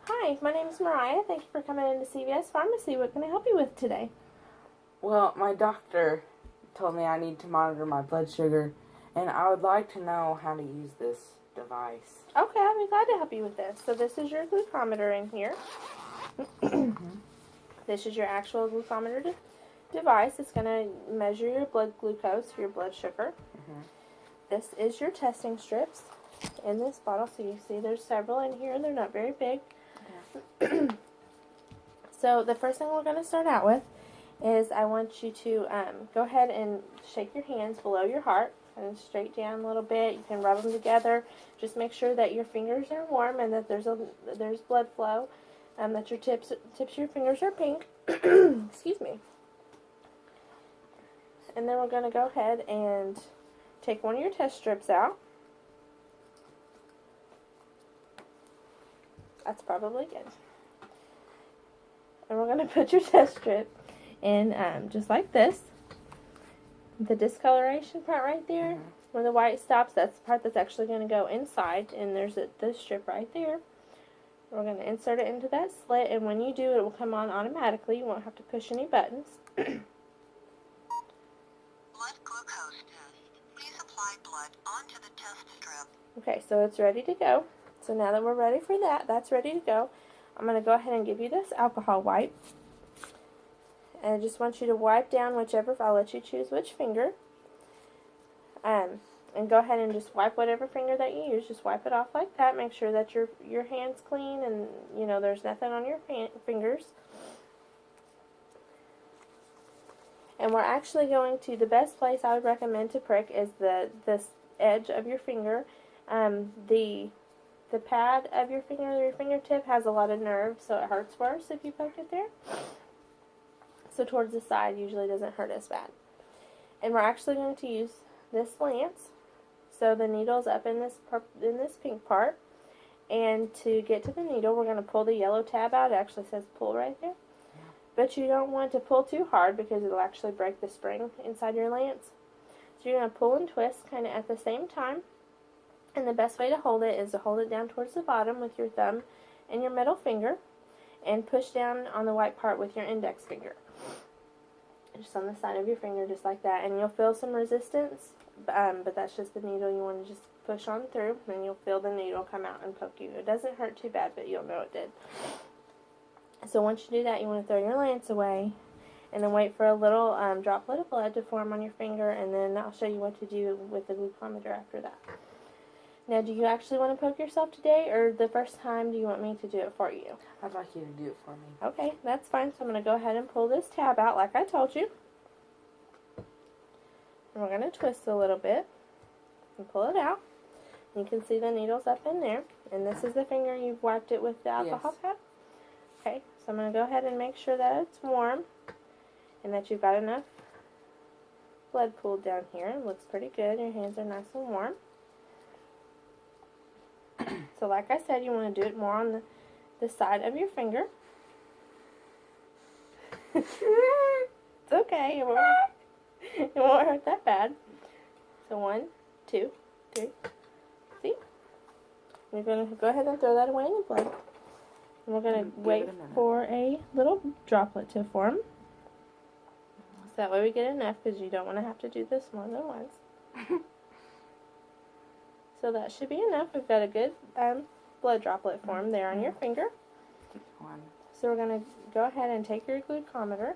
Hi, my name is Mariah. Thank you for coming into CVS Pharmacy. What can I help you with today? Well, my doctor told me I need to monitor my blood sugar, and I would like to know how to use this device. Okay, I'll be glad to help you with this. So this is your glucometer in here. This is your actual glucometer device. It's going to measure your blood glucose, your blood sugar. This is your testing strips in this bottle. So you see there's several in here. They're not very big. So the first thing we're going to start out with is I want you to go ahead and shake your hands below your heart and straight down a little bit. You can rub them together. Just make sure that your fingers are warm and that there's blood flow, that your tips of your fingers are pink. Excuse me. And then we're going to go ahead and take one of your test strips out. That's probably good. And we're going to put your test strip in just like this. The discoloration part right there, where the white stops, that's the part that's actually going to go inside. And there's this strip right there. We're going to insert it into that slit, and when you do, it will come on automatically. You won't have to push any buttons. Blood glucose test. Please apply blood onto the test strip. Okay, so it's ready to go. So now that we're ready for that, that's ready to go. I'm going to go ahead and give you this alcohol wipe. And I just want you to wipe down whichever, I'll let you choose which finger. And go ahead and just wipe whatever finger that you use. Just wipe it off like that. Make sure that your hand's clean and, you know, there's nothing on your fingers. And we're actually going to, the best place I would recommend to prick is this edge of your finger. The pad of your finger, your fingertip, has a lot of nerve, so it hurts worse if you poke it there. So towards the side usually doesn't hurt as bad. And we're actually going to use this lance. So the needle's up in this pink part. And to get to the needle, we're going to pull the yellow tab out. It actually says pull right there. But you don't want to pull too hard because it'll actually break the spring inside your lance. So you're going to pull and twist kind of at the same time. And the best way to hold it is to hold it down towards the bottom with your thumb and your middle finger. And push down on the white part with your index finger. Just on the side of your finger, just like that. And you'll feel some resistance, but that's just the needle. You want to just push on through, and you'll feel the needle come out and poke you. It doesn't hurt too bad, but you'll know it did. So once you do that, you want to throw your lance away, and then wait for a little droplet of blood to form on your finger, and then I'll show you what to do with the glucometer after that. Now, do you actually want to poke yourself today, or the first time do you want me to do it for you? I'd like you to do it for me. Okay, that's fine. So I'm going to go ahead and pull this tab out like I told you. And we're going to twist a little bit and pull it out. You can see the needles up in there. And this is the finger you've wiped it with the alcohol pad? Okay, so I'm going to go ahead and make sure that it's warm and that you've got enough blood pooled down here. It looks pretty good. Your hands are nice and warm. So like I said, you want to do it more on the side of your finger. It's okay. It won't hurt that bad. So 1, 2, 3. See? You're going to go ahead and throw that away in the blood. And we're going to wait for a little droplet to form. So that way we get enough, because you don't want to have to do this more than once. So that should be enough. We've got a good blood droplet form there on your finger. So we're going to go ahead and take your glucometer.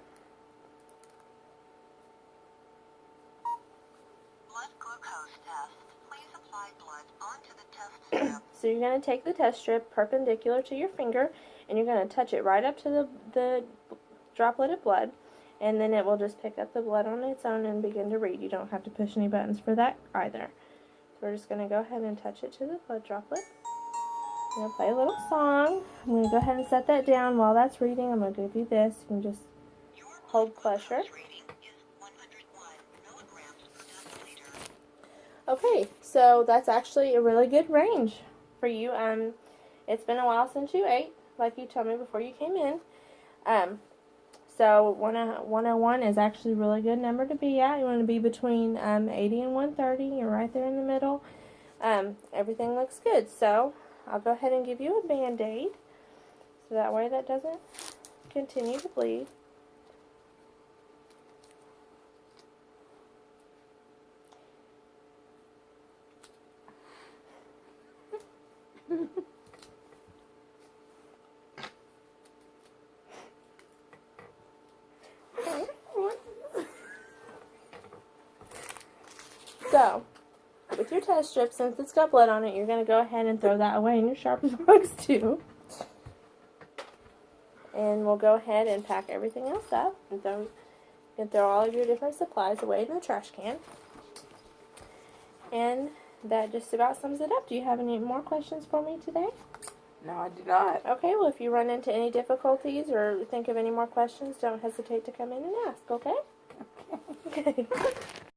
Blood glucose test. Please apply blood onto the test strip. So you're going to take the test strip perpendicular to your finger, and you're going to touch it right up to the droplet of blood, and then it will just pick up the blood on its own and begin to read. You don't have to push any buttons for that either. We're just going to go ahead and touch it to the blood droplet. I'm going to play a little song. I'm going to go ahead and set that down. While that's reading, I'm going to give you this. You can just hold pressure. Reading is 101 milligrams per deciliter. Okay, so that's actually a really good range for you. It's been a while since you ate, like you told me before you came in. So 101 is actually a really good number to be at. You want to be between 80 and 130. You're right there in the middle. Everything looks good. So I'll go ahead and give you a Band-Aid. So that way that doesn't continue to bleed. So, with your test strip, since it's got blood on it, you're going to go ahead and throw that away in your Sharpie box too. And we'll go ahead and pack everything else up and throw all of your different supplies away in the trash can. And that just about sums it up. Do you have any more questions for me today? No, I do not. Okay, well, if you run into any difficulties or think of any more questions, don't hesitate to come in and ask, okay? Okay. Okay.